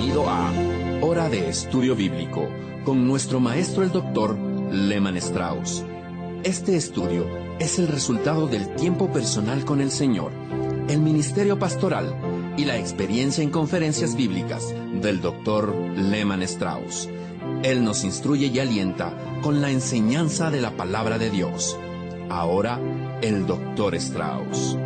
bienvenido a Hora de Estudio Bíblico con nuestro maestro el Dr. Lehman Strauss. Este estudio es el resultado del tiempo personal con el Señor, el ministerio pastoral y la experiencia en conferencias bíblicas del Dr. Lehman Strauss. Él nos instruye y alienta con la enseñanza de la palabra de Dios. Ahora, el Dr. Strauss.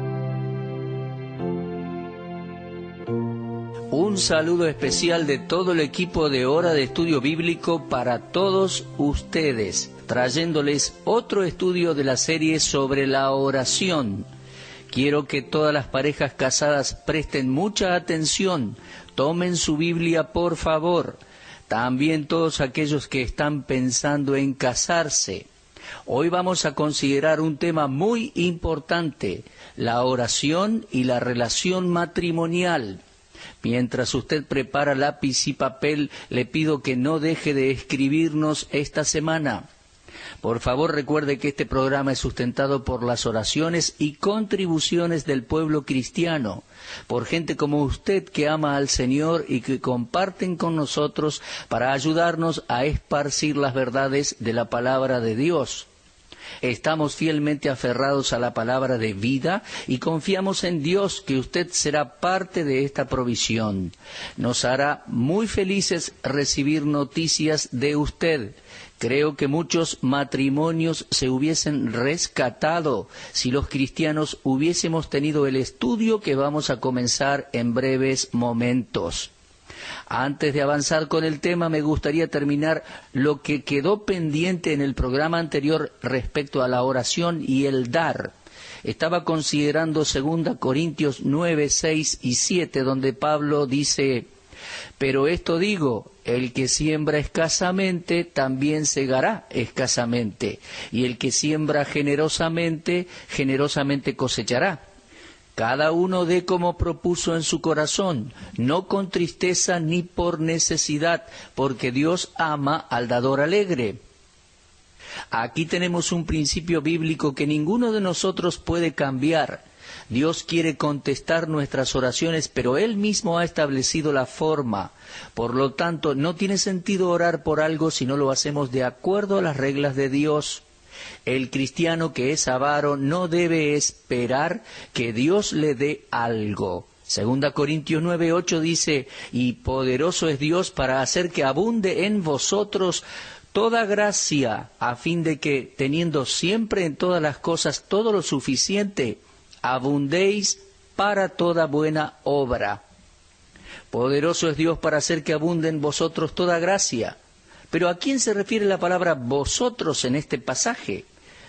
Un saludo especial de todo el equipo de Hora de Estudio Bíblico para todos ustedes, trayéndoles otro estudio de la serie sobre la oración. Quiero que todas las parejas casadas presten mucha atención, tomen su Biblia por favor. También todos aquellos que están pensando en casarse. Hoy vamos a considerar un tema muy importante, la oración y la relación matrimonial. Mientras usted prepara lápiz y papel, le pido que no deje de escribirnos esta semana. Por favor, recuerde que este programa es sustentado por las oraciones y contribuciones del pueblo cristiano, por gente como usted que ama al Señor y que comparten con nosotros para ayudarnos a esparcir las verdades de la palabra de Dios. Estamos fielmente aferrados a la palabra de vida y confiamos en Dios que usted será parte de esta provisión. Nos hará muy felices recibir noticias de usted. Creo que muchos matrimonios se hubiesen rescatado si los cristianos hubiésemos tenido el estudio que vamos a comenzar en breves momentos. Antes de avanzar con el tema, me gustaría terminar lo que quedó pendiente en el programa anterior respecto a la oración y el dar. Estaba considerando 2 Corintios 9, 6 y 7, donde Pablo dice: pero esto digo, el que siembra escasamente, también segará escasamente, y el que siembra generosamente, generosamente cosechará. Cada uno dé como propuso en su corazón, no con tristeza ni por necesidad, porque Dios ama al dador alegre. Aquí tenemos un principio bíblico que ninguno de nosotros puede cambiar. Dios quiere contestar nuestras oraciones, pero Él mismo ha establecido la forma. Por lo tanto, no tiene sentido orar por algo si no lo hacemos de acuerdo a las reglas de Dios. El cristiano que es avaro no debe esperar que Dios le dé algo. 2 Corintios 9:8 dice: y poderoso es Dios para hacer que abunde en vosotros toda gracia, a fin de que, teniendo siempre en todas las cosas todo lo suficiente, abundéis para toda buena obra. Poderoso es Dios para hacer que abunde en vosotros toda gracia. Pero ¿a quién se refiere la palabra vosotros en este pasaje?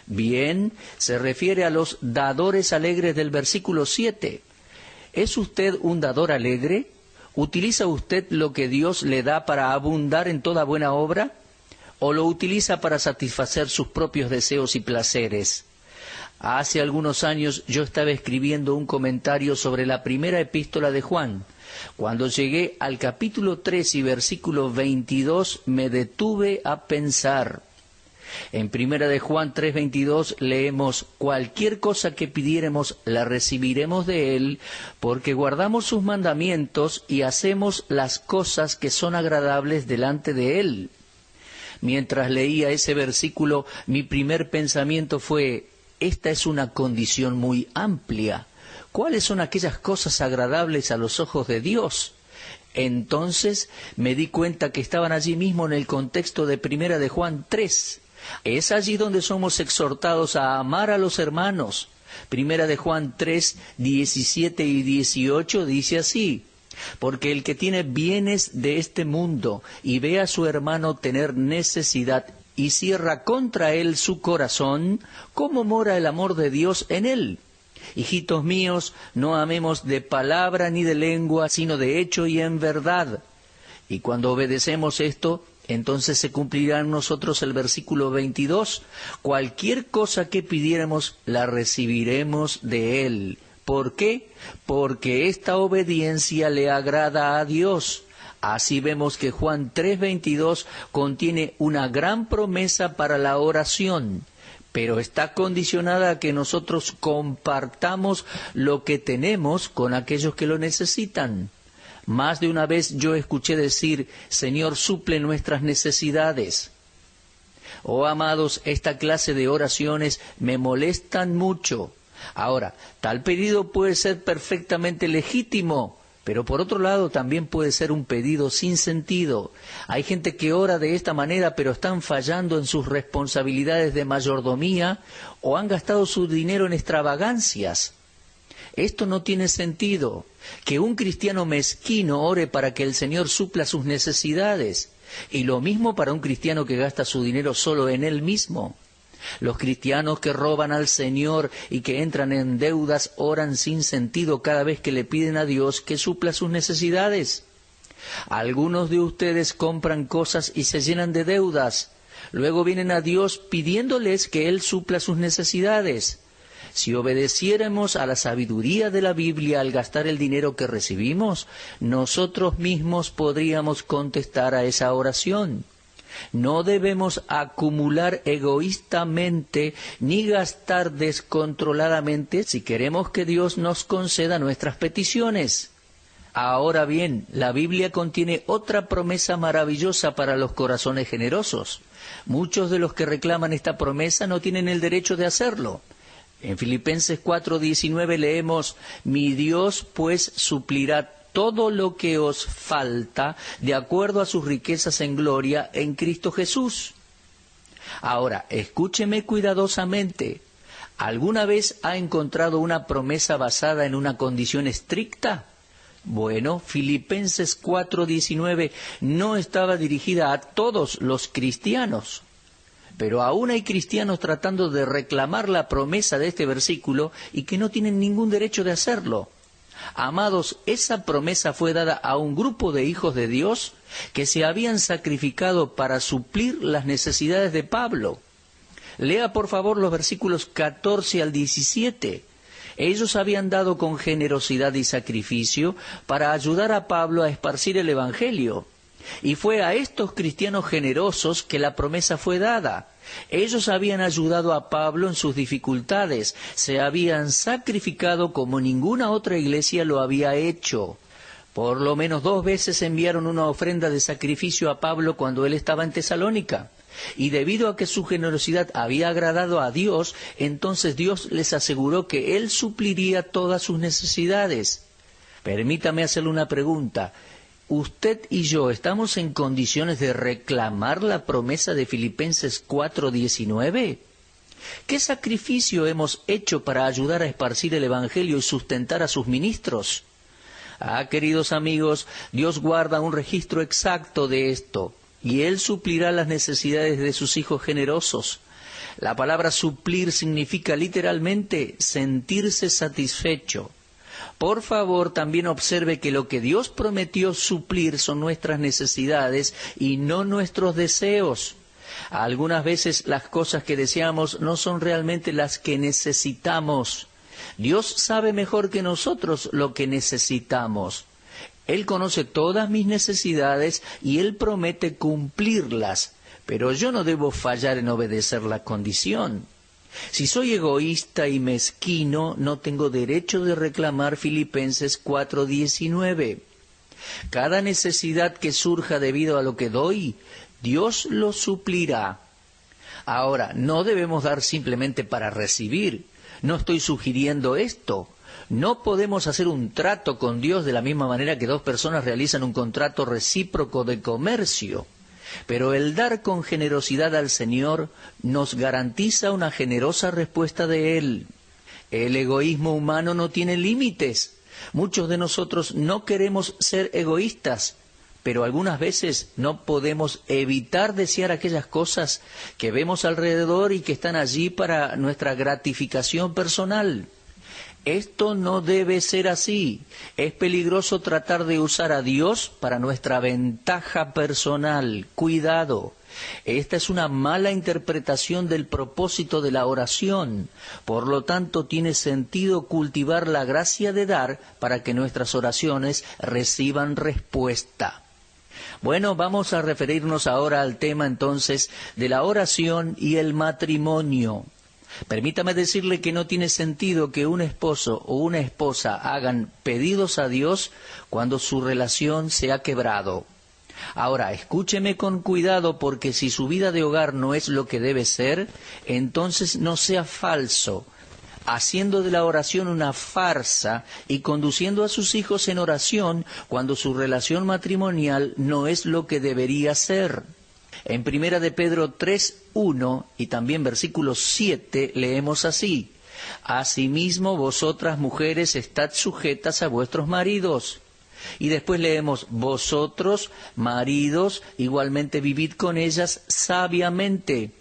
Bien, se refiere a los dadores alegres del versículo 7. ¿Es usted un dador alegre? ¿Utiliza usted lo que Dios le da para abundar en toda buena obra? ¿O lo utiliza para satisfacer sus propios deseos y placeres? Hace algunos años yo estaba escribiendo un comentario sobre la primera epístola de Juan. Cuando llegué al capítulo 3 y versículo 22 me detuve a pensar. En primera de Juan 3:22 leemos: cualquier cosa que pidiéremos la recibiremos de Él, porque guardamos sus mandamientos y hacemos las cosas que son agradables delante de Él. Mientras leía ese versículo, mi primer pensamiento fue: esta es una condición muy amplia. ¿Cuáles son aquellas cosas agradables a los ojos de Dios? Entonces me di cuenta que estaban allí mismo en el contexto de primera de Juan 3. Es allí donde somos exhortados a amar a los hermanos. Primera de Juan 3, 17 y 18 dice así: porque el que tiene bienes de este mundo y ve a su hermano tener necesidad y cierra contra él su corazón, ¿cómo mora el amor de Dios en él? Hijitos míos, no amemos de palabra ni de lengua, sino de hecho y en verdad. Y cuando obedecemos esto, entonces se cumplirá en nosotros el versículo 22. Cualquier cosa que pidiéramos, la recibiremos de Él. ¿Por qué? Porque esta obediencia le agrada a Dios. Así vemos que Juan 3:22 contiene una gran promesa para la oración, pero está condicionada a que nosotros compartamos lo que tenemos con aquellos que lo necesitan. Más de una vez yo escuché decir, Señor, suple nuestras necesidades. Oh, amados, esta clase de oraciones me molestan mucho. Ahora, tal pedido puede ser perfectamente legítimo, pero por otro lado también puede ser un pedido sin sentido. Hay gente que ora de esta manera, pero están fallando en sus responsabilidades de mayordomía o han gastado su dinero en extravagancias. Esto no tiene sentido. Que un cristiano mezquino ore para que el Señor supla sus necesidades. Y lo mismo para un cristiano que gasta su dinero solo en él mismo. Los cristianos que roban al Señor y que entran en deudas oran sin sentido cada vez que le piden a Dios que supla sus necesidades. Algunos de ustedes compran cosas y se llenan de deudas. Luego vienen a Dios pidiéndoles que Él supla sus necesidades. Si obedeciéramos a la sabiduría de la Biblia al gastar el dinero que recibimos, nosotros mismos podríamos contestar a esa oración. No debemos acumular egoístamente ni gastar descontroladamente si queremos que Dios nos conceda nuestras peticiones. Ahora bien, la Biblia contiene otra promesa maravillosa para los corazones generosos. Muchos de los que reclaman esta promesa no tienen el derecho de hacerlo. En Filipenses 4:19 leemos, mi Dios pues suplirá todo lo que os falta de acuerdo a sus riquezas en gloria en Cristo Jesús. Ahora, escúcheme cuidadosamente. ¿Alguna vez ha encontrado una promesa basada en una condición estricta? Bueno, Filipenses 4:19 no estaba dirigida a todos los cristianos. Pero aún hay cristianos tratando de reclamar la promesa de este versículo y que no tienen ningún derecho de hacerlo. Amados, esa promesa fue dada a un grupo de hijos de Dios que se habían sacrificado para suplir las necesidades de Pablo. Lea por favor los versículos 14 al 17. Ellos habían dado con generosidad y sacrificio para ayudar a Pablo a esparcir el Evangelio. Y fue a estos cristianos generosos que la promesa fue dada. Ellos habían ayudado a Pablo en sus dificultades, se habían sacrificado como ninguna otra iglesia lo había hecho. Por lo menos 2 veces enviaron una ofrenda de sacrificio a Pablo cuando él estaba en Tesalónica. Y debido a que su generosidad había agradado a Dios, entonces Dios les aseguró que Él supliría todas sus necesidades. Permítame hacerle una pregunta. ¿Usted y yo estamos en condiciones de reclamar la promesa de Filipenses 4:19? ¿Qué sacrificio hemos hecho para ayudar a esparcir el Evangelio y sustentar a sus ministros? Queridos amigos, Dios guarda un registro exacto de esto, y Él suplirá las necesidades de sus hijos generosos. La palabra suplir significa literalmente sentirse satisfecho. Por favor, también observe que lo que Dios prometió suplir son nuestras necesidades y no nuestros deseos. Algunas veces las cosas que deseamos no son realmente las que necesitamos. Dios sabe mejor que nosotros lo que necesitamos. Él conoce todas mis necesidades y Él promete cumplirlas, pero yo no debo fallar en obedecer la condición. Si soy egoísta y mezquino, no tengo derecho de reclamar Filipenses 4:19. Cada necesidad que surja debido a lo que doy, Dios lo suplirá. Ahora, no debemos dar simplemente para recibir. No estoy sugiriendo esto. No podemos hacer un trato con Dios de la misma manera que 2 personas realizan un contrato recíproco de comercio. Pero el dar con generosidad al Señor nos garantiza una generosa respuesta de Él. El egoísmo humano no tiene límites. Muchos de nosotros no queremos ser egoístas, pero algunas veces no podemos evitar desear aquellas cosas que vemos alrededor y que están allí para nuestra gratificación personal. Esto no debe ser así. Es peligroso tratar de usar a Dios para nuestra ventaja personal. Cuidado. Esta es una mala interpretación del propósito de la oración. Por lo tanto, tiene sentido cultivar la gracia de dar para que nuestras oraciones reciban respuesta. Bueno, vamos a referirnos ahora al tema entonces de la oración y el matrimonio. Permítame decirle que no tiene sentido que un esposo o una esposa hagan pedidos a Dios cuando su relación se ha quebrado. Ahora, escúcheme con cuidado, porque si su vida de hogar no es lo que debe ser, entonces no sea falso, haciendo de la oración una farsa y conduciendo a sus hijos en oración cuando su relación matrimonial no es lo que debería ser. En 1 de Pedro 3:1 y también versículo 7 leemos así: Asimismo vosotras mujeres estad sujetas a vuestros maridos. Y después leemos: vosotros, maridos, igualmente vivid con ellas sabiamente,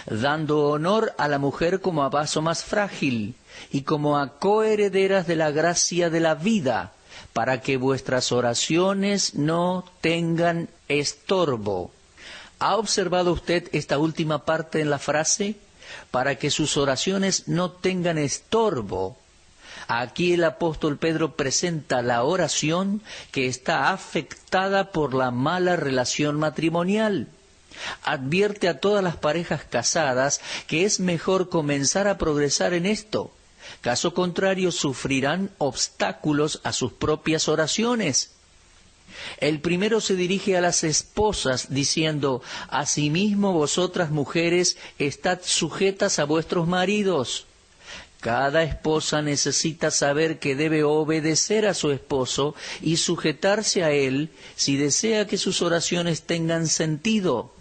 dando honor a la mujer como a vaso más frágil y como a coherederas de la gracia de la vida, para que vuestras oraciones no tengan estorbo. ¿Ha observado usted esta última parte en la frase? Para que sus oraciones no tengan estorbo. Aquí el apóstol Pedro presenta la oración que está afectada por la mala relación matrimonial. Advierte a todas las parejas casadas que es mejor comenzar a progresar en esto. Caso contrario, sufrirán obstáculos a sus propias oraciones. El primero se dirige a las esposas diciendo: Asimismo vosotras mujeres estad sujetas a vuestros maridos. Cada esposa necesita saber que debe obedecer a su esposo y sujetarse a él si desea que sus oraciones tengan sentido.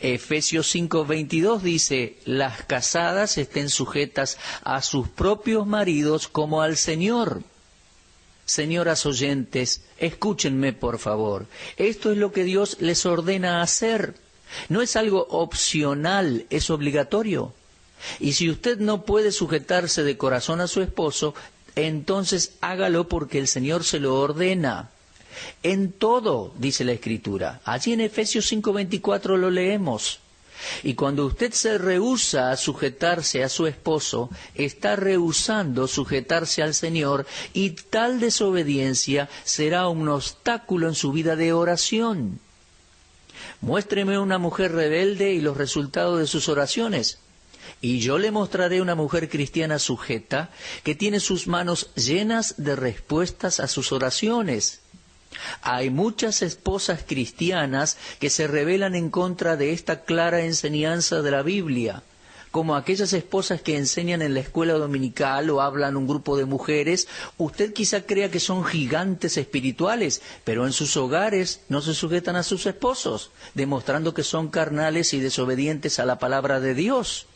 Efesios 5:22 dice: las casadas estén sujetas a sus propios maridos como al Señor. Señoras oyentes, escúchenme por favor. Esto es lo que Dios les ordena hacer. No es algo opcional, es obligatorio. Y si usted no puede sujetarse de corazón a su esposo, entonces hágalo porque el Señor se lo ordena. En todo, dice la Escritura. Allí en Efesios 5:24 lo leemos. Y cuando usted se rehúsa a sujetarse a su esposo, está rehusando sujetarse al Señor, y tal desobediencia será un obstáculo en su vida de oración. Muéstreme una mujer rebelde y los resultados de sus oraciones, y yo le mostraré una mujer cristiana sujeta que tiene sus manos llenas de respuestas a sus oraciones. Hay muchas esposas cristianas que se rebelan en contra de esta clara enseñanza de la Biblia, como aquellas esposas que enseñan en la escuela dominical o hablan un grupo de mujeres. Usted quizá crea que son gigantes espirituales, pero en sus hogares no se sujetan a sus esposos, demostrando que son carnales y desobedientes a la palabra de Dios.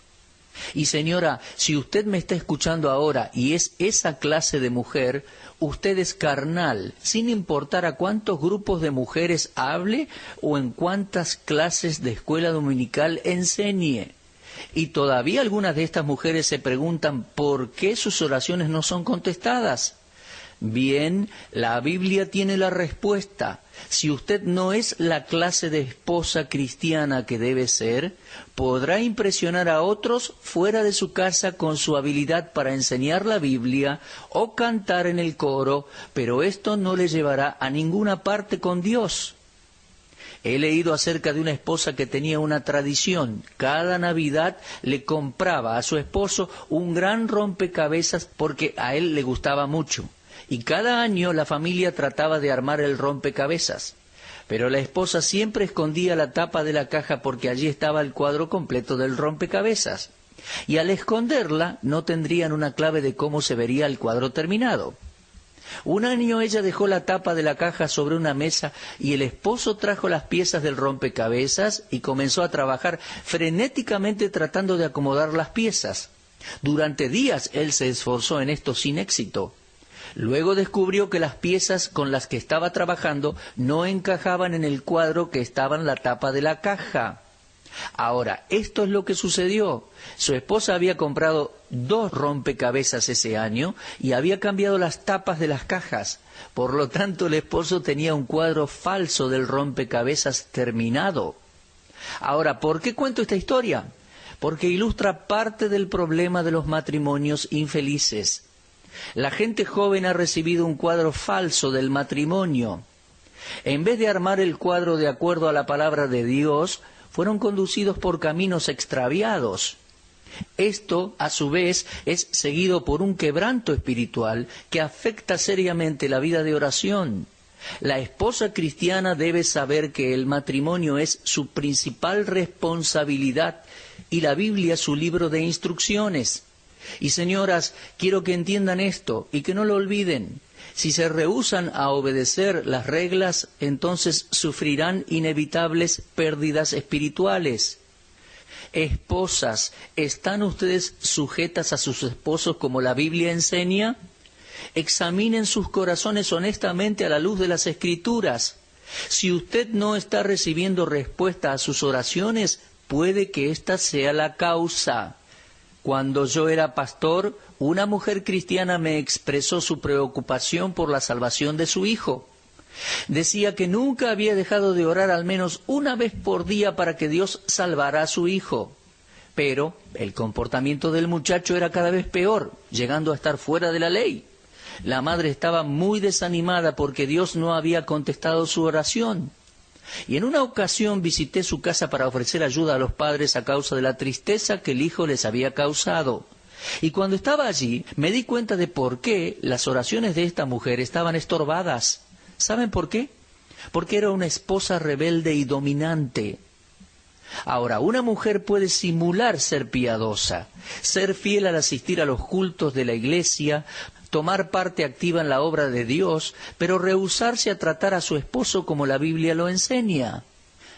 Y señora, si usted me está escuchando ahora y es esa clase de mujer, usted es carnal, sin importar a cuántos grupos de mujeres hable o en cuántas clases de escuela dominical enseñe. Y todavía algunas de estas mujeres se preguntan por qué sus oraciones no son contestadas. Bien, la Biblia tiene la respuesta. Si usted no es la clase de esposa cristiana que debe ser, podrá impresionar a otros fuera de su casa con su habilidad para enseñar la Biblia o cantar en el coro, pero esto no le llevará a ninguna parte con Dios. He leído acerca de una esposa que tenía una tradición. Cada Navidad le compraba a su esposo un gran rompecabezas porque a él le gustaba mucho. Y cada año la familia trataba de armar el rompecabezas. Pero la esposa siempre escondía la tapa de la caja porque allí estaba el cuadro completo del rompecabezas. Y al esconderla no tendrían una clave de cómo se vería el cuadro terminado. Un año ella dejó la tapa de la caja sobre una mesa y el esposo trajo las piezas del rompecabezas y comenzó a trabajar frenéticamente tratando de acomodar las piezas. Durante días él se esforzó en esto sin éxito. Luego descubrió que las piezas con las que estaba trabajando no encajaban en el cuadro que estaba en la tapa de la caja. Ahora, esto es lo que sucedió. Su esposa había comprado 2 rompecabezas ese año y había cambiado las tapas de las cajas. Por lo tanto, el esposo tenía un cuadro falso del rompecabezas terminado. Ahora, ¿por qué cuento esta historia? Porque ilustra parte del problema de los matrimonios infelices. La gente joven ha recibido un cuadro falso del matrimonio. En vez de armar el cuadro de acuerdo a la palabra de Dios, fueron conducidos por caminos extraviados. Esto, a su vez, es seguido por un quebranto espiritual que afecta seriamente la vida de oración. La esposa cristiana debe saber que el matrimonio es su principal responsabilidad y la Biblia su libro de instrucciones. Y señoras, quiero que entiendan esto y que no lo olviden. Si se rehúsan a obedecer las reglas, entonces sufrirán inevitables pérdidas espirituales. Esposas, ¿están ustedes sujetas a sus esposos como la Biblia enseña? Examinen sus corazones honestamente a la luz de las Escrituras. Si usted no está recibiendo respuesta a sus oraciones, puede que esta sea la causa. Cuando yo era pastor, una mujer cristiana me expresó su preocupación por la salvación de su hijo. Decía que nunca había dejado de orar al menos una vez por día para que Dios salvara a su hijo. Pero el comportamiento del muchacho era cada vez peor, llegando a estar fuera de la ley. La madre estaba muy desanimada porque Dios no había contestado su oración. Y en una ocasión visité su casa para ofrecer ayuda a los padres a causa de la tristeza que el hijo les había causado. Y cuando estaba allí, me di cuenta de por qué las oraciones de esta mujer estaban estorbadas. ¿Saben por qué? Porque era una esposa rebelde y dominante. Ahora, una mujer puede simular ser piadosa, ser fiel al asistir a los cultos de la iglesia, tomar parte activa en la obra de Dios, pero rehusarse a tratar a su esposo como la Biblia lo enseña.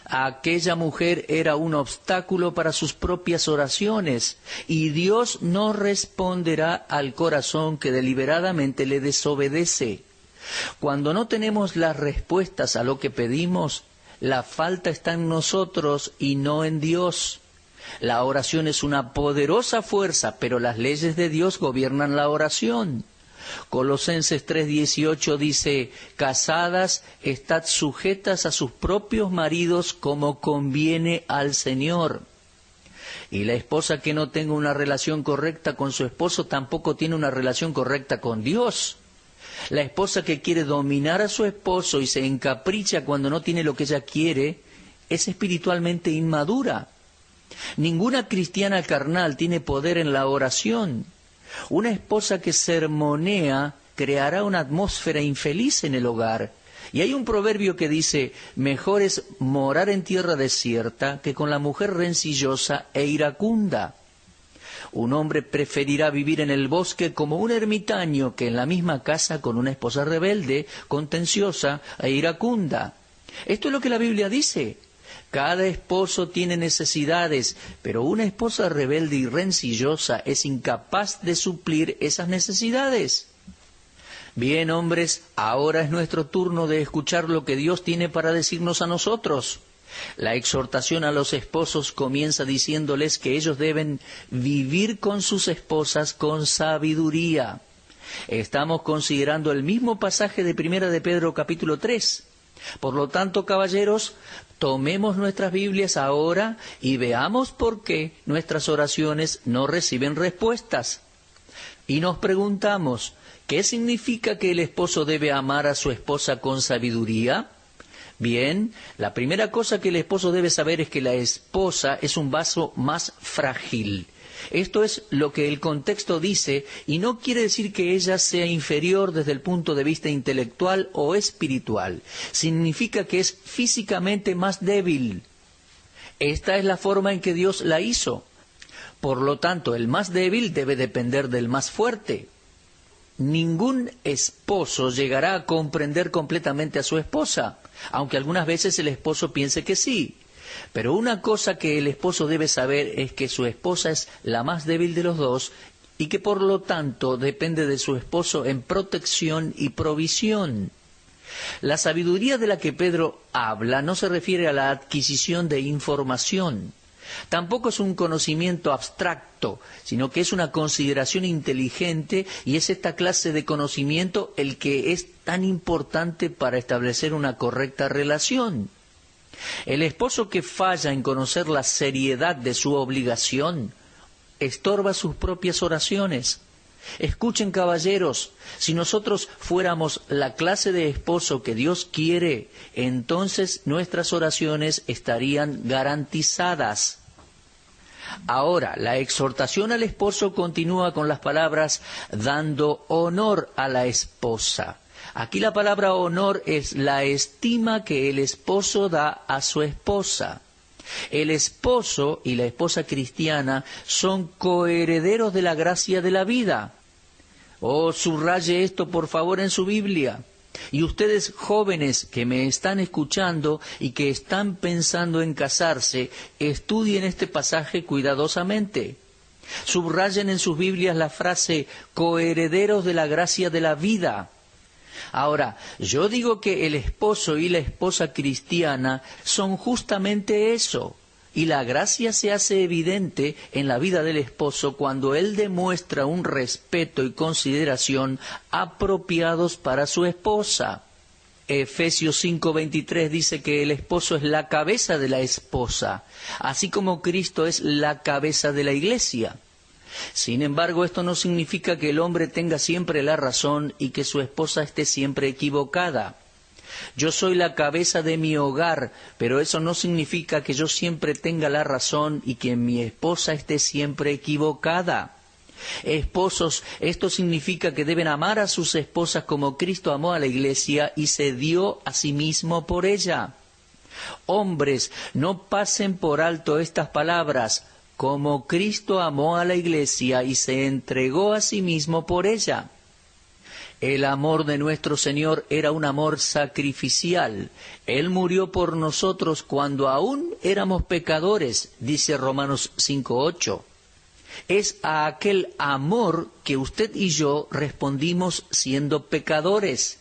Aquella mujer era un obstáculo para sus propias oraciones, y Dios no responderá al corazón que deliberadamente le desobedece. Cuando no tenemos las respuestas a lo que pedimos, la falta está en nosotros y no en Dios. La oración es una poderosa fuerza, pero las leyes de Dios gobiernan la oración. Colosenses 3:18 dice: casadas, estad sujetas a sus propios maridos como conviene al Señor. Y la esposa que no tenga una relación correcta con su esposo tampoco tiene una relación correcta con Dios. La esposa que quiere dominar a su esposo y se encapricha cuando no tiene lo que ella quiere, es espiritualmente inmadura. Ninguna cristiana carnal tiene poder en la oración. Una esposa que sermonea creará una atmósfera infeliz en el hogar. Y hay un proverbio que dice: mejor es morar en tierra desierta que con la mujer rencillosa e iracunda. Un hombre preferirá vivir en el bosque como un ermitaño que en la misma casa con una esposa rebelde, contenciosa e iracunda. Esto es lo que la Biblia dice. Cada esposo tiene necesidades, pero una esposa rebelde y rencillosa es incapaz de suplir esas necesidades. Bien, hombres, ahora es nuestro turno de escuchar lo que Dios tiene para decirnos a nosotros. La exhortación a los esposos comienza diciéndoles que ellos deben vivir con sus esposas con sabiduría. Estamos considerando el mismo pasaje de 1 de Pedro capítulo 3. Por lo tanto, caballeros, tomemos nuestras Biblias ahora y veamos por qué nuestras oraciones no reciben respuestas. Y nos preguntamos, ¿qué significa que el esposo debe amar a su esposa con sabiduría? Bien, la primera cosa que el esposo debe saber es que la esposa es un vaso más frágil. Esto es lo que el contexto dice, y no quiere decir que ella sea inferior desde el punto de vista intelectual o espiritual. Significa que es físicamente más débil. Esta es la forma en que Dios la hizo. Por lo tanto, el más débil debe depender del más fuerte. Ningún esposo llegará a comprender completamente a su esposa, aunque algunas veces el esposo piense que sí. Pero una cosa que el esposo debe saber es que su esposa es la más débil de los dos y que por lo tanto depende de su esposo en protección y provisión. La sabiduría de la que Pedro habla no se refiere a la adquisición de información. Tampoco es un conocimiento abstracto, sino que es una consideración inteligente, y es esta clase de conocimiento el que es tan importante para establecer una correcta relación. El esposo que falla en conocer la seriedad de su obligación estorba sus propias oraciones. Escuchen, caballeros, si nosotros fuéramos la clase de esposo que Dios quiere, entonces nuestras oraciones estarían garantizadas. Ahora, la exhortación al esposo continúa con las palabras dando honor a la esposa. Aquí la palabra honor es la estima que el esposo da a su esposa. El esposo y la esposa cristiana son coherederos de la gracia de la vida. Oh, subraye esto por favor en su Biblia. Y ustedes jóvenes que me están escuchando y que están pensando en casarse, estudien este pasaje cuidadosamente. Subrayen en sus Biblias la frase coherederos de la gracia de la vida. Ahora, yo digo que el esposo y la esposa cristiana son justamente eso. Y la gracia se hace evidente en la vida del esposo cuando él demuestra un respeto y consideración apropiados para su esposa. Efesios 5:23 dice que el esposo es la cabeza de la esposa, así como Cristo es la cabeza de la iglesia. Sin embargo, esto no significa que el hombre tenga siempre la razón y que su esposa esté siempre equivocada. Yo soy la cabeza de mi hogar, pero eso no significa que yo siempre tenga la razón y que mi esposa esté siempre equivocada. Esposos, esto significa que deben amar a sus esposas como Cristo amó a la iglesia y se dio a sí mismo por ella. Hombres, no pasen por alto estas palabras, como Cristo amó a la iglesia y se entregó a sí mismo por ella. El amor de nuestro Señor era un amor sacrificial. Él murió por nosotros cuando aún éramos pecadores, dice Romanos 5:8. Es a aquel amor que usted y yo respondimos siendo pecadores.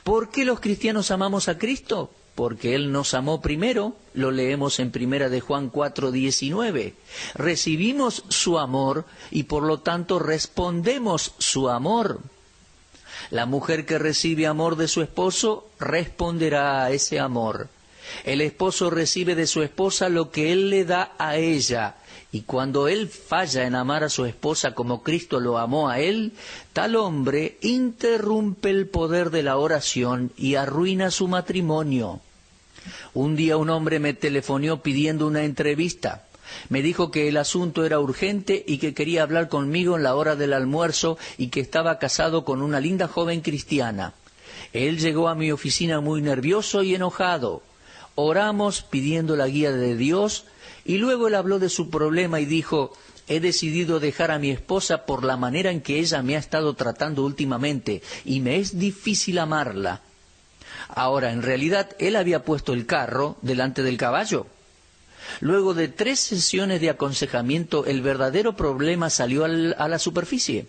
¿Por qué los cristianos amamos a Cristo? Porque Él nos amó primero, lo leemos en 1 de Juan 4:19. Recibimos su amor y por lo tanto respondemos su amor. La mujer que recibe amor de su esposo responderá a ese amor. El esposo recibe de su esposa lo que él le da a ella. Y cuando él falla en amar a su esposa como Cristo lo amó a él, tal hombre interrumpe el poder de la oración y arruina su matrimonio. Un día un hombre me telefonó pidiendo una entrevista. Me dijo que el asunto era urgente y que quería hablar conmigo en la hora del almuerzo y que estaba casado con una linda joven cristiana. Él llegó a mi oficina muy nervioso y enojado. Oramos pidiendo la guía de Dios y luego él habló de su problema y dijo: he decidido dejar a mi esposa por la manera en que ella me ha estado tratando últimamente y me es difícil amarla. Ahora, en realidad, él había puesto el carro delante del caballo. Luego de 3 sesiones de aconsejamiento, el verdadero problema salió a la superficie.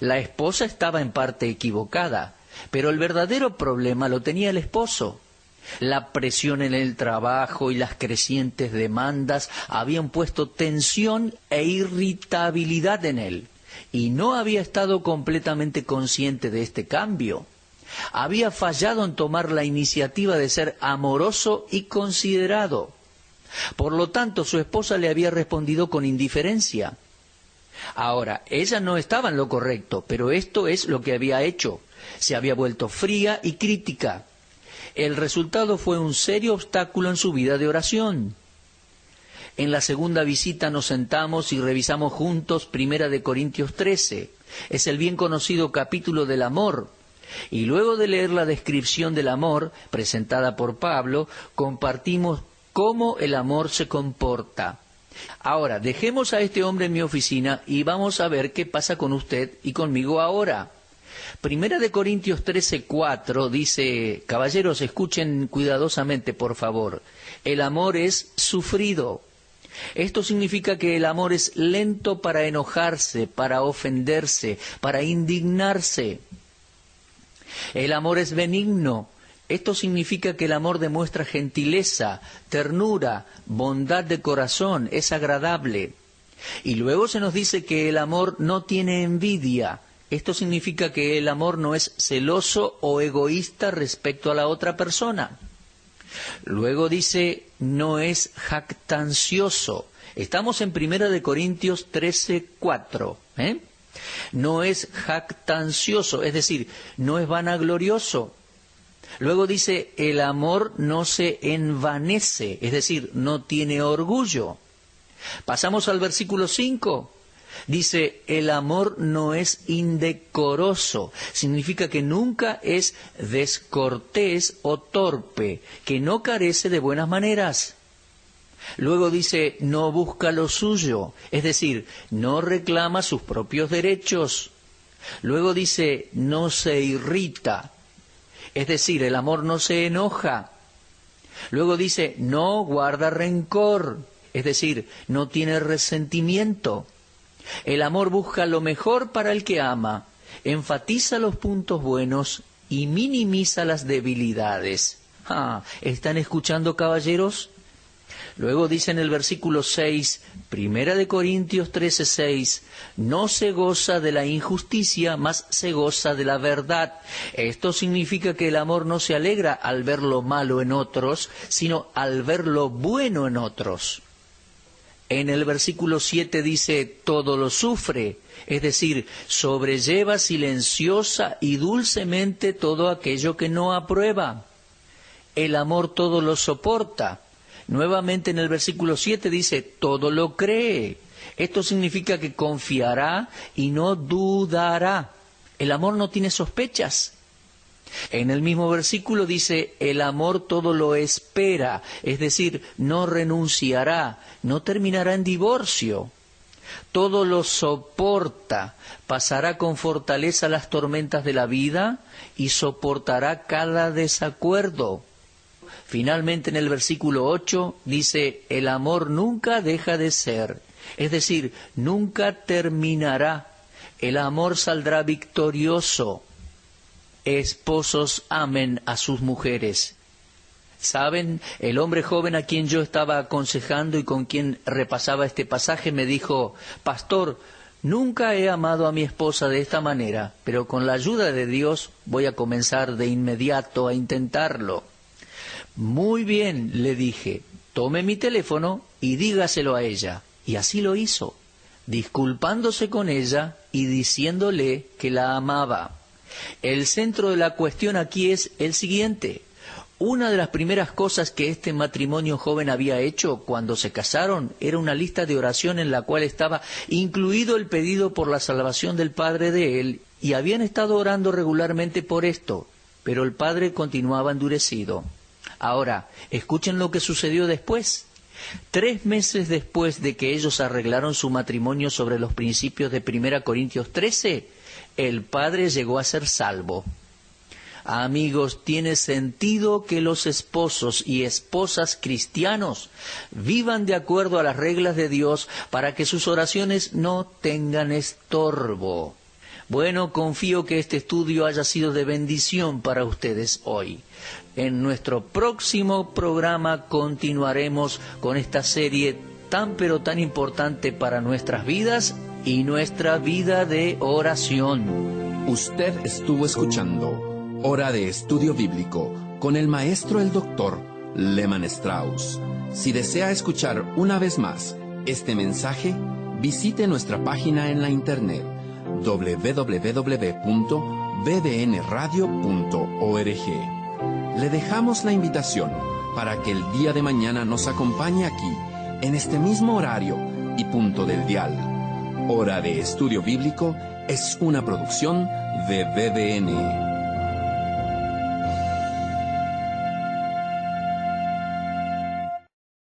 La esposa estaba en parte equivocada, pero el verdadero problema lo tenía el esposo. La presión en el trabajo y las crecientes demandas habían puesto tensión e irritabilidad en él, y no había estado completamente consciente de este cambio. Había fallado en tomar la iniciativa de ser amoroso y considerado. Por lo tanto, su esposa le había respondido con indiferencia. Ahora, ella no estaba en lo correcto, pero esto es lo que había hecho. Se había vuelto fría y crítica. El resultado fue un serio obstáculo en su vida de oración. En la segunda visita nos sentamos y revisamos juntos 1 de Corintios 13. Es el bien conocido capítulo del amor. Y luego de leer la descripción del amor, presentada por Pablo, compartimos cómo el amor se comporta. Ahora, dejemos a este hombre en mi oficina y vamos a ver qué pasa con usted y conmigo ahora. 1 de Corintios 13:4 dice: caballeros, escuchen cuidadosamente, por favor. El amor es sufrido. Esto significa que el amor es lento para enojarse, para ofenderse, para indignarse. El amor es benigno. Esto significa que el amor demuestra gentileza, ternura, bondad de corazón, es agradable. Y luego se nos dice que el amor no tiene envidia. Esto significa que el amor no es celoso o egoísta respecto a la otra persona. Luego dice, no es jactancioso. Estamos en 1 de Corintios 13:4. No es jactancioso, es decir, no es vanaglorioso. Luego dice, el amor no se envanece, es decir, no tiene orgullo. Pasamos al versículo 5. Dice, el amor no es indecoroso. Significa que nunca es descortés o torpe, que no carece de buenas maneras. Luego dice, no busca lo suyo, es decir, no reclama sus propios derechos. Luego dice, no se irrita, es decir, el amor no se enoja. Luego dice, no guarda rencor, es decir, no tiene resentimiento. El amor busca lo mejor para el que ama, enfatiza los puntos buenos y minimiza las debilidades. ¿Están escuchando, caballeros? Luego dice en el versículo 6, 1 Corintios 13:6, no se goza de la injusticia, mas se goza de la verdad. Esto significa que el amor no se alegra al ver lo malo en otros, sino al ver lo bueno en otros. En el versículo 7 dice, todo lo sufre, es decir, sobrelleva silenciosa y dulcemente todo aquello que no aprueba. El amor todo lo soporta. Nuevamente en el versículo 7 dice, todo lo cree. Esto significa que confiará y no dudará. El amor no tiene sospechas. En el mismo versículo dice, el amor todo lo espera, es decir, no renunciará, no terminará en divorcio. Todo lo soporta, pasará con fortaleza las tormentas de la vida y soportará cada desacuerdo. Finalmente en el versículo 8 dice, el amor nunca deja de ser, es decir, nunca terminará. El amor saldrá victorioso. Esposos amen a sus mujeres. ¿Saben? El hombre joven a quien yo estaba aconsejando y con quien repasaba este pasaje me dijo, pastor, nunca he amado a mi esposa de esta manera, pero con la ayuda de Dios voy a comenzar de inmediato a intentarlo. Muy bien, le dije, tome mi teléfono y dígaselo a ella. Y así lo hizo, disculpándose con ella y diciéndole que la amaba. El centro de la cuestión aquí es el siguiente. Una de las primeras cosas que este matrimonio joven había hecho cuando se casaron era una lista de oración en la cual estaba incluido el pedido por la salvación del padre de él, y habían estado orando regularmente por esto, pero el padre continuaba endurecido. Ahora, escuchen lo que sucedió después. 3 meses después de que ellos arreglaron su matrimonio sobre los principios de 1 Corintios 13, el padre llegó a ser salvo. Amigos, tiene sentido que los esposos y esposas cristianos vivan de acuerdo a las reglas de Dios para que sus oraciones no tengan estorbo. Bueno, confío que este estudio haya sido de bendición para ustedes hoy. En nuestro próximo programa continuaremos con esta serie tan pero tan importante para nuestras vidas y nuestra vida de oración. Usted estuvo escuchando Hora de Estudio Bíblico con el maestro el doctor Lehmann Strauss. Si desea escuchar una vez más este mensaje, visite nuestra página en la internet www.bbnradio.org. Le dejamos la invitación para que el día de mañana nos acompañe aquí, en este mismo horario y punto del dial. Hora de Estudio Bíblico es una producción de BBN.